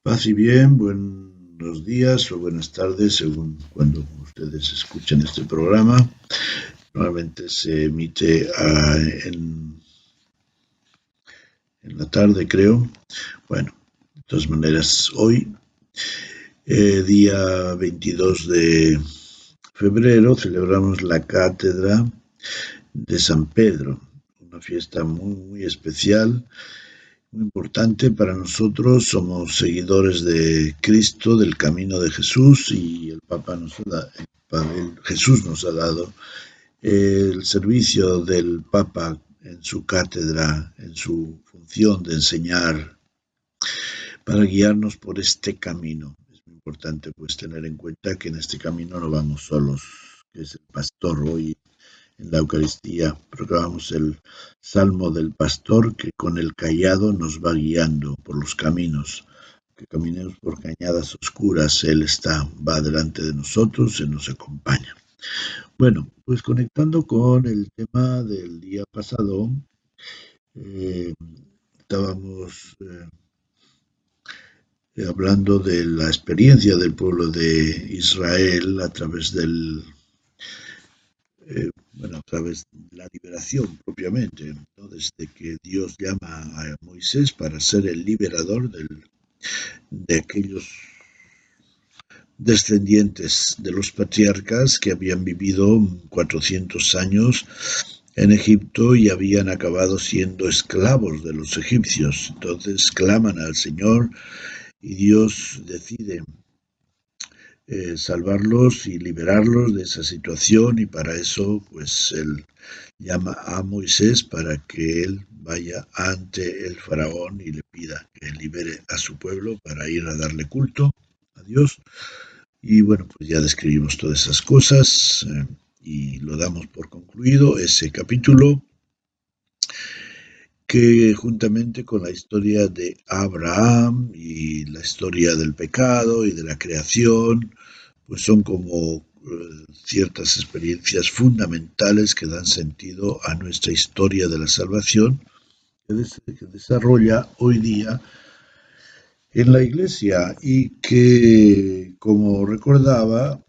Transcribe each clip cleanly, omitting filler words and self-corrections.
Paz y bien, buenos días o buenas tardes, según cuando ustedes escuchen este programa. Normalmente se emite en la tarde, creo. Bueno, de todas maneras, hoy, día 22 de febrero, celebramos la Cátedra de San Pedro, una fiesta muy especial, muy importante para nosotros. Somos seguidores de Cristo, del camino de Jesús, y el Papa Jesús nos ha dado el servicio del Papa en su cátedra, en su función de enseñar, para guiarnos por este camino. Es muy importante pues tener en cuenta que en este camino no vamos solos, que es el pastor. Hoy en la Eucaristía proclamamos el Salmo del Pastor, que con el cayado nos va guiando por los caminos. Que caminemos por cañadas oscuras, Él va delante de nosotros, Él nos acompaña. Bueno, pues conectando con el tema del día pasado, eh, estábamos hablando de la experiencia del pueblo de Israel a través a través de la liberación propiamente, ¿no? Desde que Dios llama a Moisés para ser el liberador de aquellos descendientes de los patriarcas que habían vivido 400 años en Egipto y habían acabado siendo esclavos de los egipcios. Entonces claman al Señor y Dios decide salvarlos y liberarlos de esa situación, y para eso pues él llama a Moisés para que él vaya ante el faraón y le pida que libere a su pueblo para ir a darle culto a Dios. Y bueno, pues ya describimos todas esas cosas y lo damos por concluido ese capítulo, que juntamente con la historia de Abraham y la historia del pecado y de la creación, pues son como ciertas experiencias fundamentales que dan sentido a nuestra historia de la salvación, que desarrolla hoy día en la Iglesia, y que, como recordaba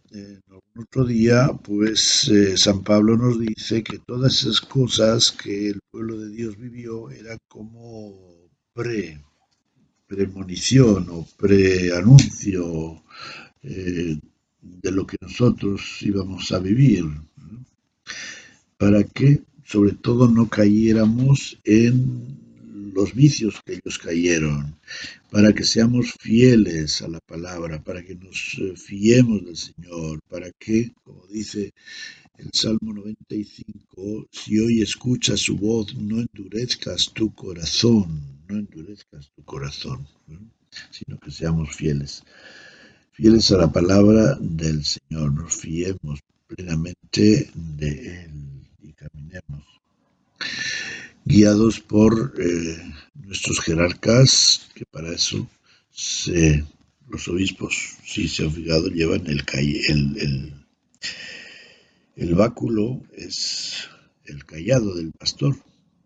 otro día, pues San Pablo nos dice que todas esas cosas que el pueblo de Dios vivió era como premonición o preanuncio de lo que nosotros íbamos a vivir, ¿no? Para que sobre todo no cayéramos en los vicios que ellos cayeron, para que seamos fieles a la palabra, para que nos fiemos del Señor, para que, como dice el Salmo 95, si hoy escuchas su voz, no endurezcas tu corazón, no endurezcas tu corazón, ¿no? Sino que seamos fieles a la palabra del Señor, nos fiemos plenamente de Él y caminemos guiados por nuestros jerarcas, que para eso los obispos, si se han fijado, llevan el báculo, es el cayado del pastor,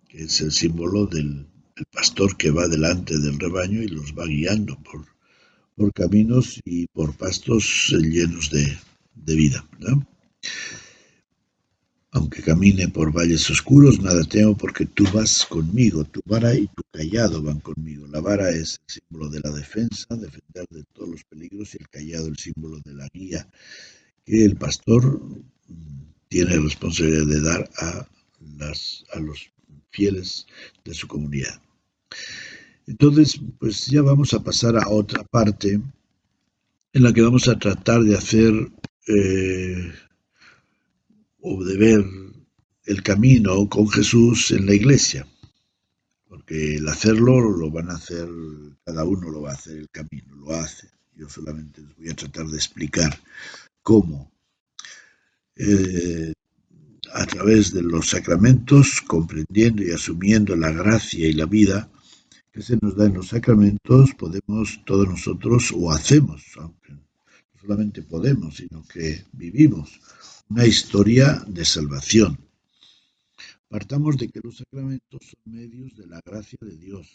que es el símbolo del pastor que va delante del rebaño y los va guiando por caminos y por pastos llenos de vida, ¿no? Aunque camine por valles oscuros, nada temo, porque tú vas conmigo, tu vara y tu cayado van conmigo. La vara es el símbolo de la defensa, defender de todos los peligros, y el cayado el símbolo de la guía que el pastor tiene responsabilidad de dar a los fieles de su comunidad. Entonces, pues ya vamos a pasar a otra parte en la que vamos a tratar de hacer o de ver el camino con Jesús en la iglesia, porque el hacerlo lo van a hacer, cada uno lo va a hacer, el camino lo hace. Yo solamente les voy a tratar de explicar cómo, a través de los sacramentos, comprendiendo y asumiendo la gracia y la vida que se nos da en los sacramentos, podemos todos nosotros, o hacemos, aunque no solamente podemos, sino que vivimos una historia de salvación. Partamos de que los sacramentos son medios de la gracia de Dios,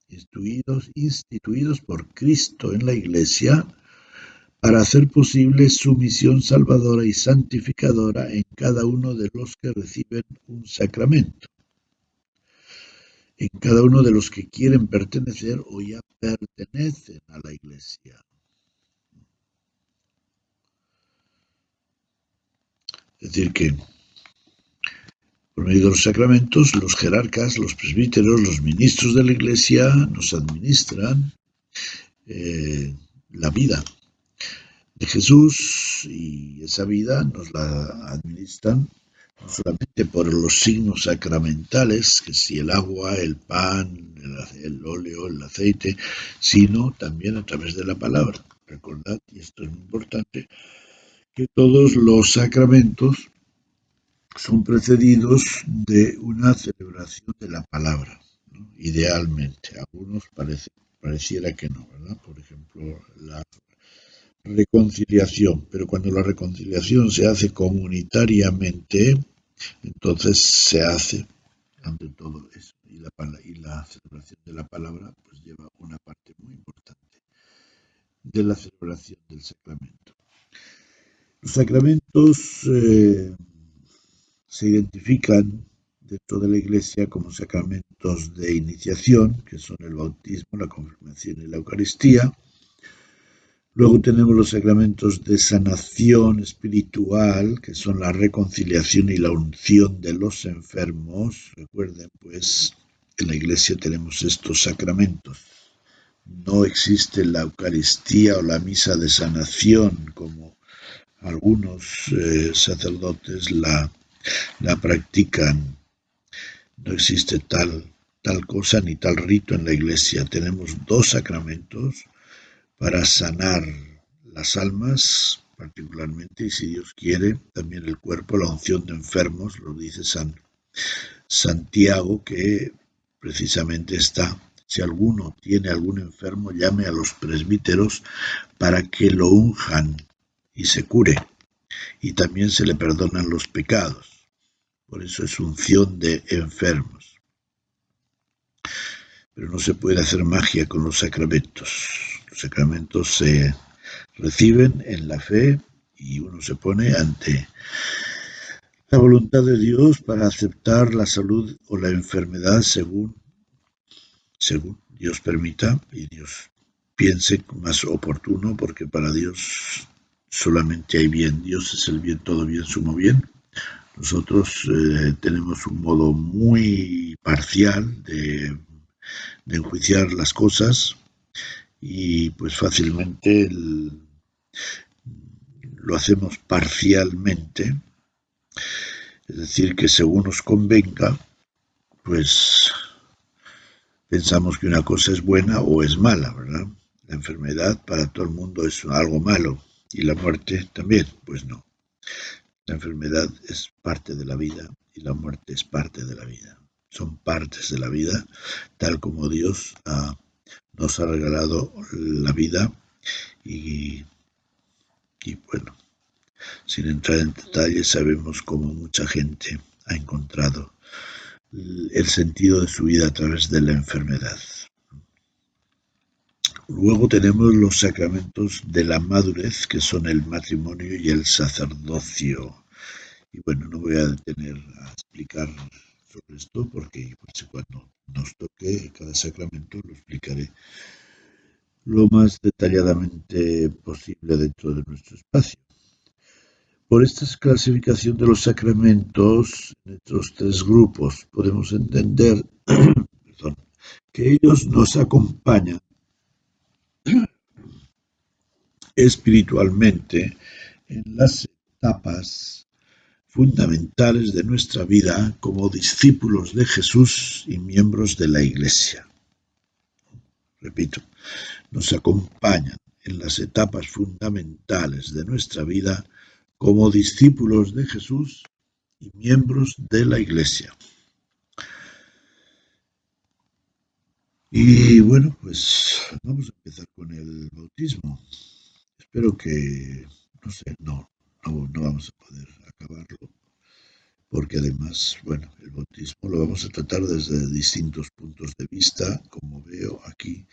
instituidos por Cristo en la Iglesia para hacer posible su misión salvadora y santificadora en cada uno de los que reciben un sacramento, en cada uno de los que quieren pertenecer o ya pertenecen a la Iglesia. Es decir, que por medio de los sacramentos, los jerarcas, los presbíteros, los ministros de la Iglesia nos administran la vida de Jesús, y esa vida nos la administran no solamente por los signos sacramentales, que si el agua, el pan, el óleo, el aceite, sino también a través de la palabra. Recordad, y esto es muy importante, que todos los sacramentos son precedidos de una celebración de la palabra, ¿no? Idealmente. A algunos pareciera que no, ¿verdad? Por ejemplo, la reconciliación, pero cuando la reconciliación se hace comunitariamente, entonces se hace ante todo eso, y la celebración de la palabra pues lleva una parte muy importante de la celebración del sacramento. Los sacramentos se identifican dentro de la Iglesia como sacramentos de iniciación, que son el bautismo, la confirmación y la Eucaristía. Luego tenemos los sacramentos de sanación espiritual, que son la reconciliación y la unción de los enfermos. Recuerden, pues, en la Iglesia tenemos estos sacramentos. No existe la Eucaristía o la misa de sanación como algunos sacerdotes la practican. No existe tal cosa ni tal rito en la Iglesia. Tenemos dos sacramentos para sanar las almas, particularmente, y si Dios quiere, también el cuerpo, la unción de enfermos, lo dice San Santiago, que precisamente está, si alguno tiene algún enfermo, llame a los presbíteros para que lo unjan y se cure, y también se le perdonan los pecados. Por eso es unción de enfermos. Pero no se puede hacer magia con los sacramentos. Los sacramentos se reciben en la fe y uno se pone ante la voluntad de Dios para aceptar la salud o la enfermedad según Dios permita y Dios piense más oportuno, porque para Dios solamente hay bien. Dios es el bien, todo bien, sumo bien. Nosotros tenemos un modo muy parcial de enjuiciar las cosas, y pues fácilmente lo hacemos parcialmente, es decir, que según nos convenga, pues pensamos que una cosa es buena o es mala, ¿verdad? La enfermedad para todo el mundo es algo malo, y la muerte también, pues no. La enfermedad es parte de la vida y la muerte es parte de la vida. Son partes de la vida, tal como Dios nos ha regalado la vida, y bueno, sin entrar en detalles, sabemos cómo mucha gente ha encontrado el sentido de su vida a través de la enfermedad. Luego tenemos los sacramentos de la madurez, que son el matrimonio y el sacerdocio. Y bueno, no voy a detener a explicar sobre esto, porque pues, cuando nos toque cada sacramento lo explicaré lo más detalladamente posible dentro de nuestro espacio. Por esta clasificación de los sacramentos en estos tres grupos podemos entender que ellos nos acompañan espiritualmente en las etapas fundamentales de nuestra vida como discípulos de Jesús y miembros de la Iglesia. Repito, nos acompañan en las etapas fundamentales de nuestra vida como discípulos de Jesús y miembros de la Iglesia. Y bueno, pues vamos a empezar con el bautismo. Espero que, no sé, no vamos a poder acabarlo, porque además, bueno, el bautismo lo vamos a tratar desde distintos puntos de vista, como veo aquí.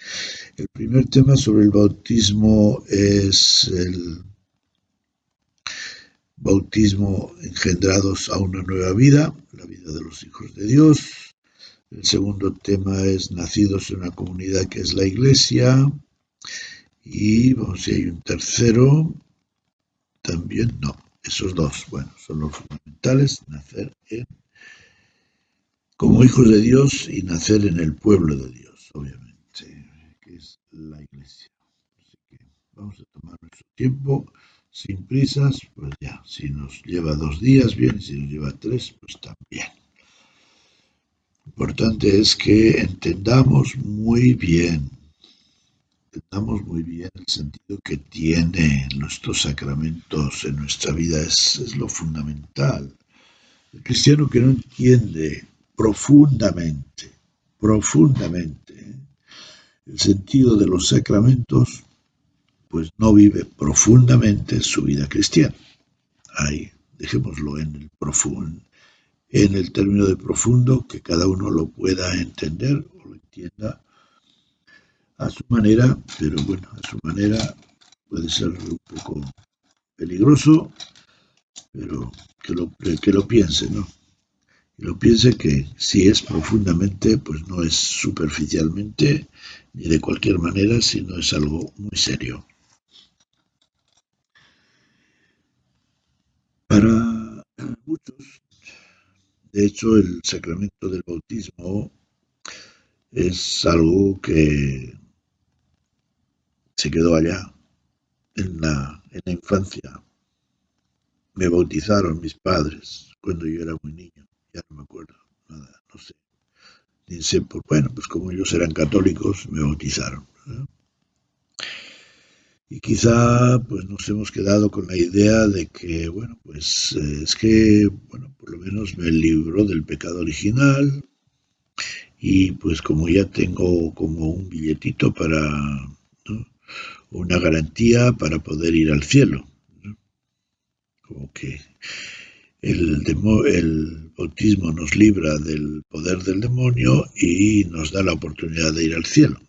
El primer tema sobre el bautismo es el bautismo engendrados a una nueva vida, la vida de los hijos de Dios. El segundo tema es nacidos en una comunidad que es la Iglesia. Y vamos, si hay un tercero, también no. Esos dos, bueno, son los fundamentales, nacer como hijos de Dios y nacer en el pueblo de Dios, obviamente, que es la Iglesia. Así que vamos a tomar nuestro tiempo, sin prisas, pues ya, si nos lleva 2 días, bien, si nos lleva 3, pues también. Lo importante es que entendamos muy bien el sentido que tienen nuestros sacramentos en nuestra vida, es lo fundamental. El cristiano que no entiende profundamente el sentido de los sacramentos, pues no vive profundamente su vida cristiana. Ahí, dejémoslo en el profundo, en el término de profundo, que cada uno lo pueda entender o lo entienda a su manera, pero bueno, a su manera puede ser un poco peligroso, pero que lo piense, ¿no? Que lo piense, que si es profundamente, pues no es superficialmente ni de cualquier manera, sino es algo muy serio. Para muchos, de hecho, el sacramento del bautismo es algo que se quedó allá en la infancia. Me bautizaron mis padres cuando yo era muy niño, ya no me acuerdo nada, no sé. Ni sé, pues bueno, pues como ellos eran católicos, me bautizaron, ¿eh? Y quizá pues nos hemos quedado con la idea de que, bueno, pues es que, bueno, por lo menos me libró del pecado original y pues como ya tengo como un billetito para, ¿no?, una garantía para poder ir al cielo, ¿no? Como que el bautismo nos libra del poder del demonio y nos da la oportunidad de ir al cielo.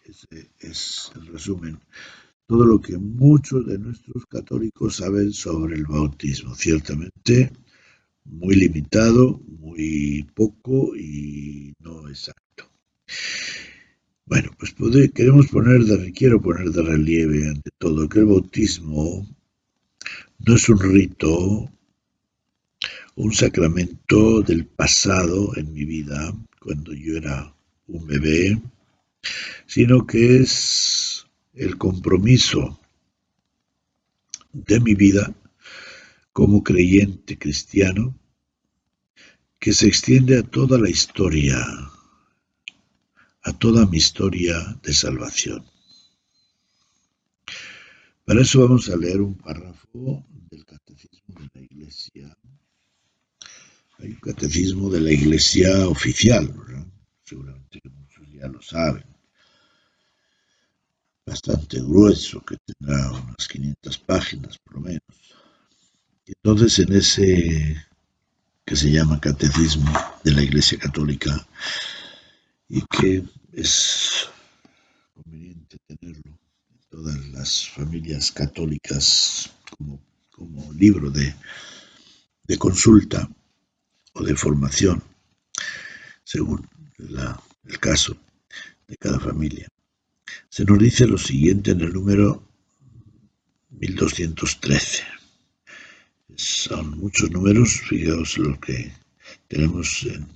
Ese es el resumen. Todo lo que muchos de nuestros católicos saben sobre el bautismo. Ciertamente muy limitado, muy poco y no exacto. Bueno, pues quiero poner de relieve ante todo que el bautismo no es un rito, un sacramento del pasado en mi vida, cuando yo era un bebé, sino que es el compromiso de mi vida como creyente cristiano que se extiende a toda la historia, a toda mi historia de salvación. Para eso vamos a leer un párrafo del Catecismo de la Iglesia. Hay un catecismo de la Iglesia oficial, ¿verdad? Seguramente muchos ya lo saben. Bastante grueso, que tendrá unas 500 páginas por lo menos. Y entonces en ese que se llama Catecismo de la Iglesia Católica y que es conveniente tenerlo en todas las familias católicas como libro de consulta o de formación, según el caso de cada familia. Se nos dice lo siguiente en el número 1213. Son muchos números, fijaos lo que tenemos en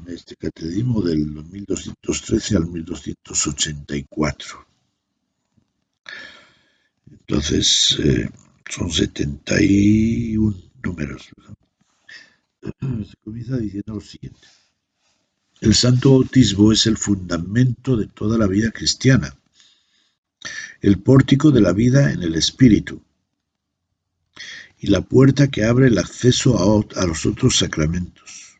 este catecismo del 1213 al 1284. Entonces, son 71 números, ¿verdad? Se comienza diciendo lo siguiente. El santo bautismo es el fundamento de toda la vida cristiana, el pórtico de la vida en el Espíritu y la puerta que abre el acceso a los otros sacramentos.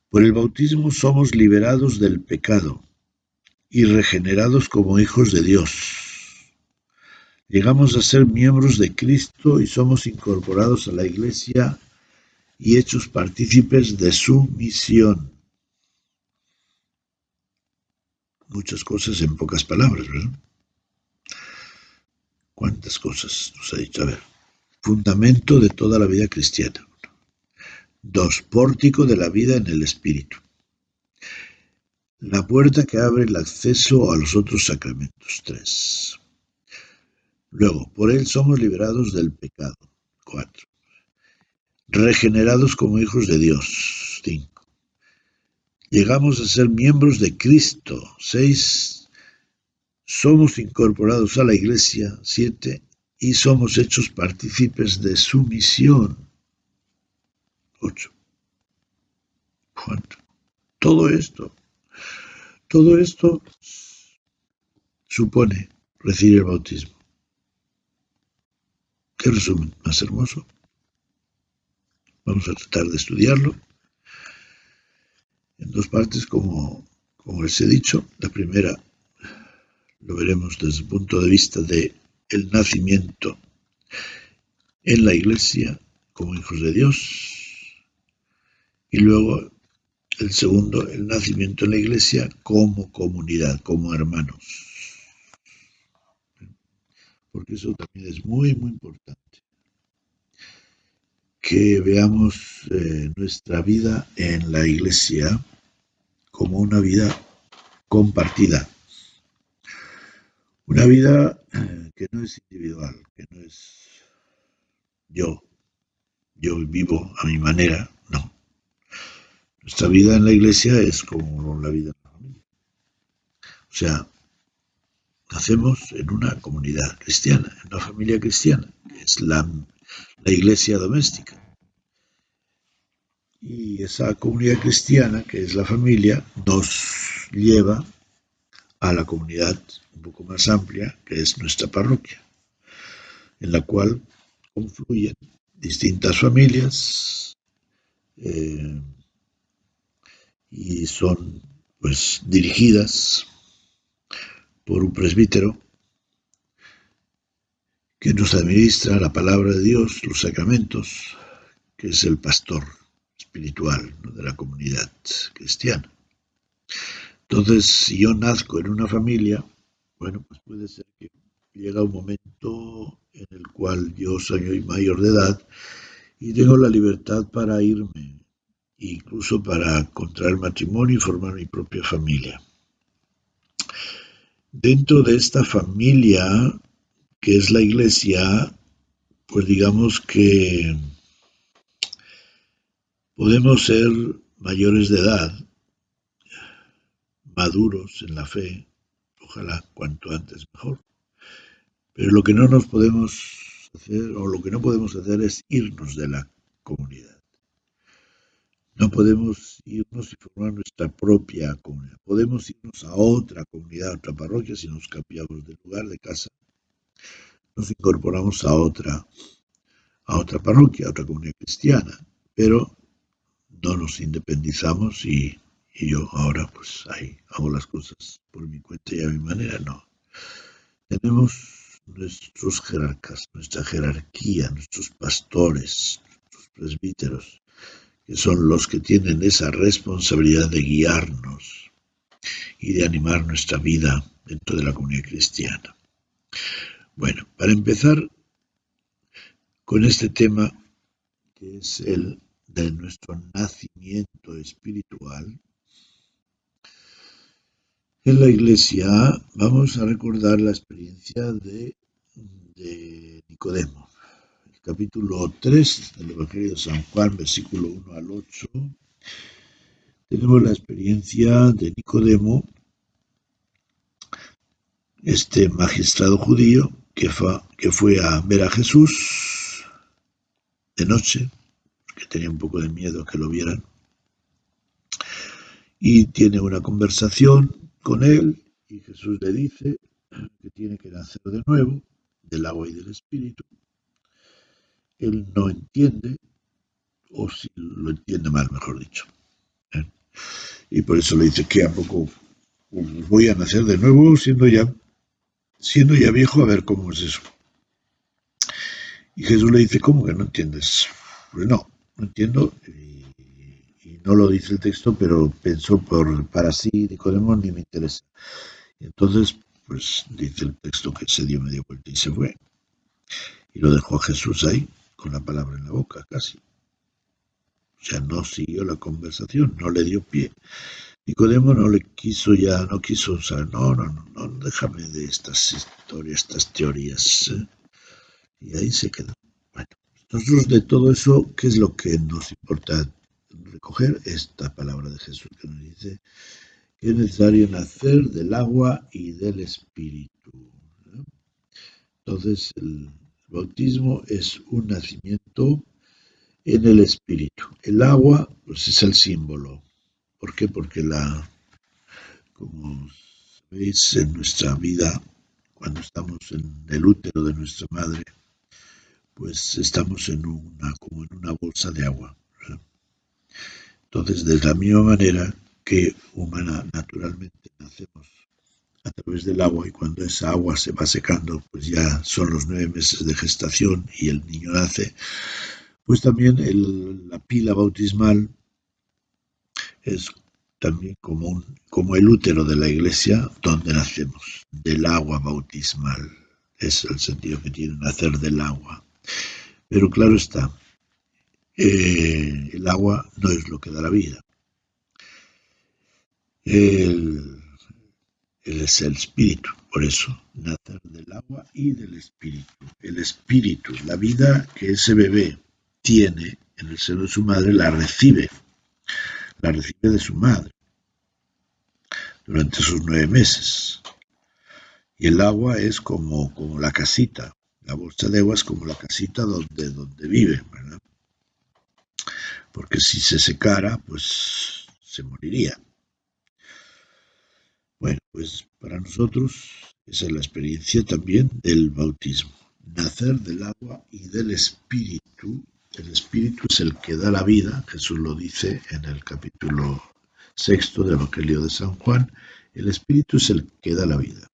Por el bautismo somos liberados del pecado y regenerados como hijos de Dios. Llegamos a ser miembros de Cristo y somos incorporados a la Iglesia y hechos partícipes de su misión. Muchas cosas en pocas palabras, ¿verdad? ¿Cuántas cosas nos ha dicho? A ver. Fundamento de toda la vida cristiana. 2. Pórtico de la vida en el Espíritu. La puerta que abre el acceso a los otros sacramentos. 3. Luego, por él somos liberados del pecado. 4. Regenerados como hijos de Dios. 5. Llegamos a ser miembros de Cristo. 6. Somos incorporados a la Iglesia. 7. Y somos hechos partícipes de su misión. 8. ¿Cuánto? Todo esto supone recibir el bautismo. ¿Qué resumen más hermoso? Vamos a tratar de estudiarlo en dos partes, como les he dicho. La primera lo veremos desde el punto de vista de el nacimiento en la Iglesia como hijos de Dios, y luego el segundo, el nacimiento en la Iglesia como comunidad, como hermanos, porque eso también es muy, muy importante, que veamos nuestra vida en la Iglesia como una vida compartida, una vida que no es individual, que no es yo vivo a mi manera, no. Nuestra vida en la Iglesia es como la vida en la familia. O sea, nacemos en una comunidad cristiana, en una familia cristiana, que es la Iglesia doméstica. Y esa comunidad cristiana, que es la familia, nos lleva a la comunidad un poco más amplia, que es nuestra parroquia, en la cual confluyen distintas familias y son pues dirigidas por un presbítero que nos administra la palabra de Dios, los sacramentos, que es el pastor espiritual, ¿no?, de la comunidad cristiana. Entonces, si yo nazco en una familia, bueno, pues puede ser que llega un momento en el cual yo soy mayor de edad y tengo la libertad para irme, incluso para contraer matrimonio y formar mi propia familia. Dentro de esta familia, que es la Iglesia, pues digamos que podemos ser mayores de edad, maduros en la fe, ojalá cuanto antes mejor. Pero lo que no nos podemos hacer, o lo que no podemos hacer, es irnos de la comunidad. No podemos irnos y formar nuestra propia comunidad. Podemos irnos a otra comunidad, a otra parroquia, si nos cambiamos de lugar, de casa. Nos incorporamos a otra parroquia, a otra comunidad cristiana, pero no nos independizamos y yo ahora pues ahí hago las cosas por mi cuenta y a mi manera, no. Tenemos nuestros jerarcas, nuestra jerarquía, nuestros pastores, nuestros presbíteros, que son los que tienen esa responsabilidad de guiarnos y de animar nuestra vida dentro de la comunidad cristiana. Bueno, para empezar con este tema, que es el de nuestro nacimiento espiritual, en la Iglesia vamos a recordar la experiencia de Nicodemo. El capítulo 3 del Evangelio de San Juan, versículo 1 al 8, tenemos la experiencia de Nicodemo, este magistrado judío que fue a ver a Jesús de noche, que tenía un poco de miedo que lo vieran, y tiene una conversación con él, y Jesús le dice que tiene que nacer de nuevo, del agua y del Espíritu. Él no entiende, o si lo entiende mal, mejor dicho. Y por eso le dice que a poco voy a nacer de nuevo, siendo ya viejo, a ver cómo es eso. Y Jesús le dice, ¿cómo que no entiendes? Pues no, no entiendo, y no lo dice el texto, pero pensó para sí, Nicodemo, ni me interesa. Y entonces, pues dice el texto que se dio media vuelta y se fue. Y lo dejó a Jesús ahí, con la palabra en la boca, casi. O sea, no siguió la conversación, no le dio pie. Nicodemo no le quiso ya, no quiso usar, no, déjame de estas historias, estas teorías. Y ahí se quedó. Bueno, nosotros de todo eso, ¿qué es lo que nos importa recoger? Esta palabra de Jesús que nos dice que es necesario nacer del agua y del espíritu, ¿no? Entonces, el bautismo es un nacimiento en el espíritu. El agua, pues es el símbolo. ¿Por qué? Porque como veis en nuestra vida, cuando estamos en el útero de nuestra madre, pues estamos como en una bolsa de agua, ¿verdad? Entonces, de la misma manera que humana, naturalmente nacemos a través del agua y cuando esa agua se va secando, pues ya son los 9 meses de gestación y el niño nace, pues también la pila bautismal es también como el útero de la iglesia donde nacemos, del agua bautismal. Es el sentido que tiene nacer del agua. Pero claro está, el agua no es lo que da la vida. El, él es el espíritu, por eso, nacer del agua y del espíritu. El espíritu, la vida que ese bebé tiene en el seno de su madre, la recibe de su madre durante sus 9 meses. Y el agua es como la casita, la bolsa de agua es como la casita donde vive, ¿verdad? Porque si se secara, pues se moriría. Bueno, pues para nosotros esa es la experiencia también del bautismo. Nacer del agua y del espíritu. El espíritu es el que da la vida, Jesús lo dice en el capítulo 6 del Evangelio de San Juan. El espíritu es el que da la vida.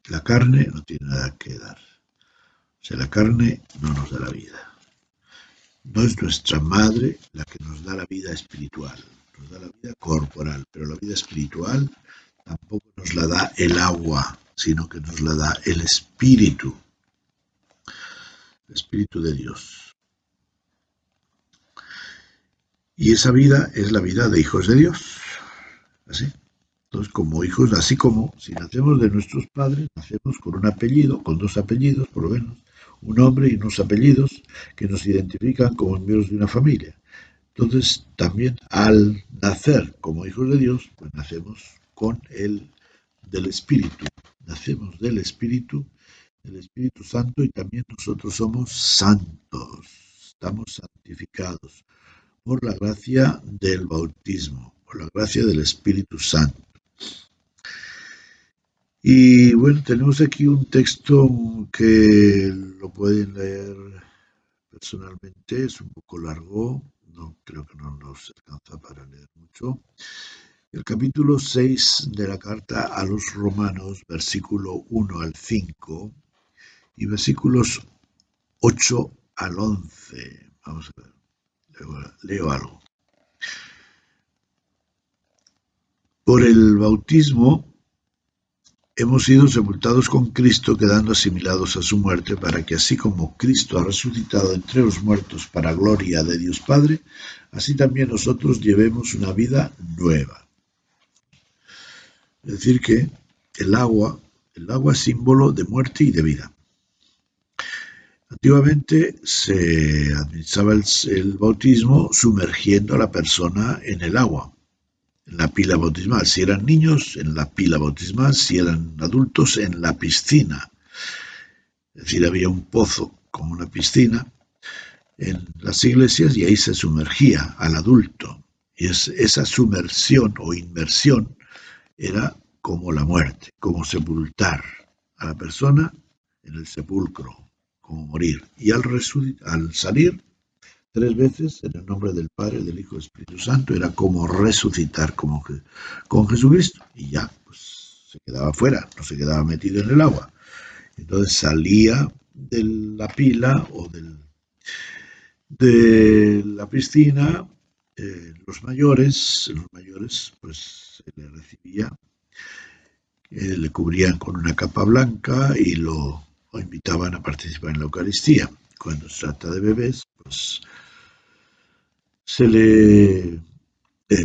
La carne no tiene nada que dar. O sea, la carne no nos da la vida. No es nuestra madre la que nos da la vida espiritual, nos da la vida corporal, pero la vida espiritual tampoco nos la da el agua, sino que nos la da el Espíritu de Dios. Y esa vida es la vida de hijos de Dios. Así. Entonces, como hijos, así como si nacemos de nuestros padres, nacemos con un apellido, con 2 apellidos, por lo menos, un nombre y unos apellidos que nos identifican como miembros de una familia. Entonces, también al nacer como hijos de Dios, pues nacemos con el del Espíritu. Nacemos del Espíritu Santo y también nosotros somos santos. Estamos santificados por la gracia del bautismo, por la gracia del Espíritu Santo. Y bueno, tenemos aquí un texto que lo pueden leer personalmente, es un poco largo, no creo que no nos alcanza para leer mucho. El capítulo 6 de la carta a los Romanos, versículo 1 al 5 y versículos 8 al 11. Vamos a ver, leo algo. Por el bautismo hemos sido sepultados con Cristo, quedando asimilados a su muerte, para que así como Cristo ha resucitado entre los muertos para gloria de Dios Padre, así también nosotros llevemos una vida nueva. Es decir que el agua es símbolo de muerte y de vida. Antiguamente se administraba el bautismo sumergiendo a la persona en el agua, en la pila bautismal. Si eran niños, en la pila bautismal; si eran adultos, en la piscina. Es decir, había un pozo como una piscina en las iglesias y ahí se sumergía al adulto. Y esa sumersión o inmersión era como la muerte, como sepultar a la persona en el sepulcro, como morir. Y al salir 3 veces en el nombre del Padre, del Hijo y del Espíritu Santo, era como resucitar con Jesucristo. Y ya, pues se quedaba fuera, no se quedaba metido en el agua. Entonces salía de la pila o de la piscina, los mayores, pues se le recibía, le cubrían con una capa blanca y lo invitaban a participar en la Eucaristía. Cuando se trata de bebés, pues se le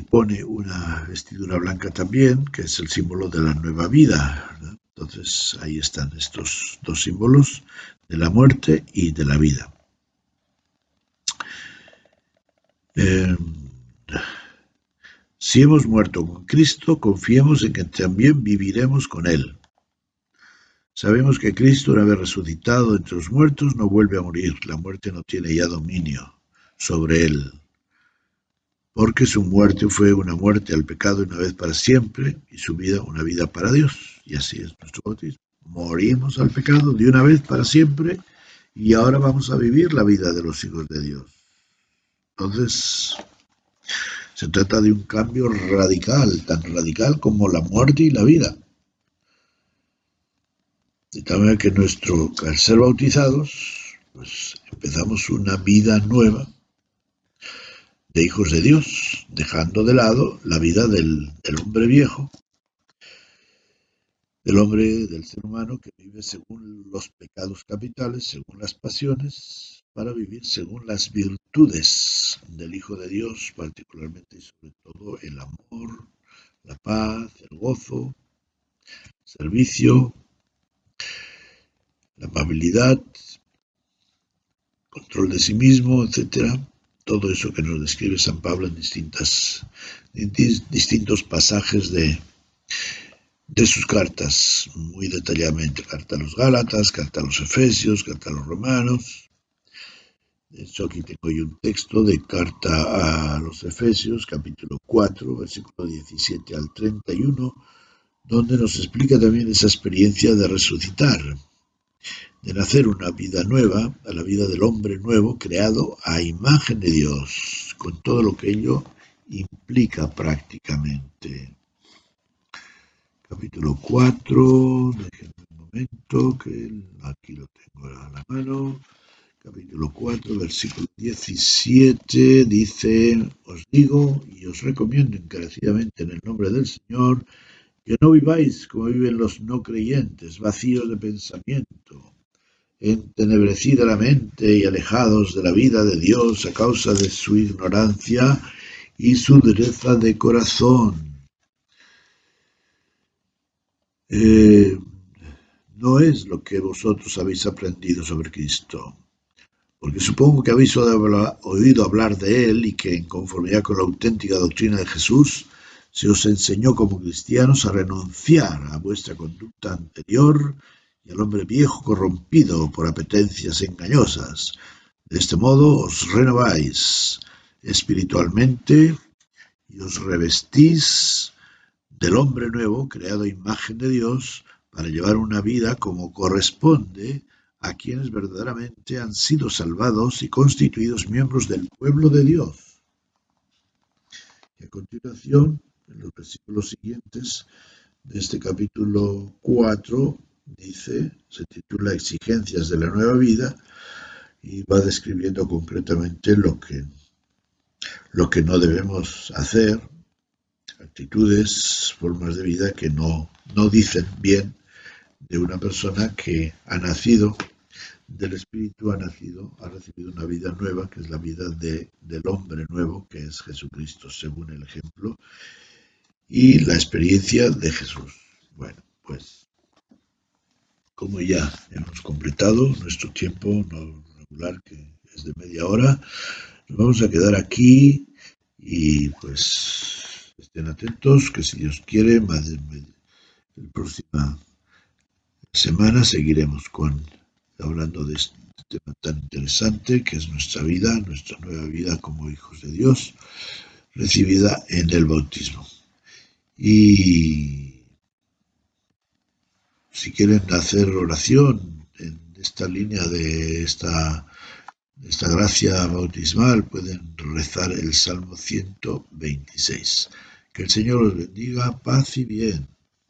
pone una vestidura blanca también, que es el símbolo de la nueva vida, ¿verdad? Entonces ahí están estos dos símbolos de la muerte y de la vida. Eh, si hemos muerto con Cristo, confiemos en que también viviremos con Él. Sabemos que Cristo, una vez resucitado entre los muertos, no vuelve a morir. La muerte no tiene ya dominio sobre Él, porque su muerte fue una muerte al pecado una vez para siempre y su vida una vida para Dios. Y así es nuestro bautismo. Morimos al pecado de una vez para siempre y ahora vamos a vivir la vida de los hijos de Dios. Entonces, se trata de un cambio radical, tan radical como la muerte y la vida. De tal manera que al ser bautizados, pues empezamos una vida nueva de hijos de Dios, dejando de lado la vida del hombre viejo, del hombre, del ser humano que vive según los pecados capitales, según las pasiones, para vivir según las virtudes del Hijo de Dios, particularmente y sobre todo el amor, la paz, el gozo, servicio, la amabilidad, control de sí mismo, etcétera. Todo eso que nos describe San Pablo en distintos pasajes de sus cartas, muy detalladamente. Carta a los Gálatas, carta a los Efesios, carta a los Romanos. De hecho, aquí tengo yo un texto de carta a los Efesios, capítulo 4, versículo 17 al 31, donde nos explica también esa experiencia de resucitar, de nacer una vida nueva, a la vida del hombre nuevo, creado a imagen de Dios, con todo lo que ello implica prácticamente. Capítulo 4, déjenme un momento, que aquí lo tengo a la mano. Capítulo 4, versículo 17, dice: os digo y os recomiendo encarecidamente en el nombre del Señor, que no viváis como viven los no creyentes, vacíos de pensamiento, entenebrecida la mente y alejados de la vida de Dios a causa de su ignorancia y su dureza de corazón. No es lo que vosotros habéis aprendido sobre Cristo, porque supongo que habéis oído hablar de Él y que en conformidad con la auténtica doctrina de Jesús se os enseñó como cristianos a renunciar a vuestra conducta anterior y al hombre viejo corrompido por apetencias engañosas. De este modo os renováis espiritualmente y os revestís del hombre nuevo, creado a imagen de Dios, para llevar una vida como corresponde a quienes verdaderamente han sido salvados y constituidos miembros del pueblo de Dios. Y a continuación, en los versículos siguientes de este capítulo 4, se titula Exigencias de la nueva vida, y va describiendo concretamente lo que no debemos hacer, actitudes, formas de vida que no dicen bien de una persona que ha nacido del Espíritu, ha recibido una vida nueva, que es la vida del hombre nuevo, que es Jesucristo, según el ejemplo y la experiencia de Jesús. Bueno, pues como ya hemos completado nuestro tiempo no regular, que es de media hora, nos vamos a quedar aquí y pues estén atentos, que si Dios quiere, la próxima semana seguiremos hablando de este tema tan interesante que es nuestra vida, nuestra nueva vida como hijos de Dios, recibida en el bautismo. Y si quieren hacer oración en esta línea de esta gracia bautismal, pueden rezar el Salmo 126. Que el Señor os bendiga, paz y bien.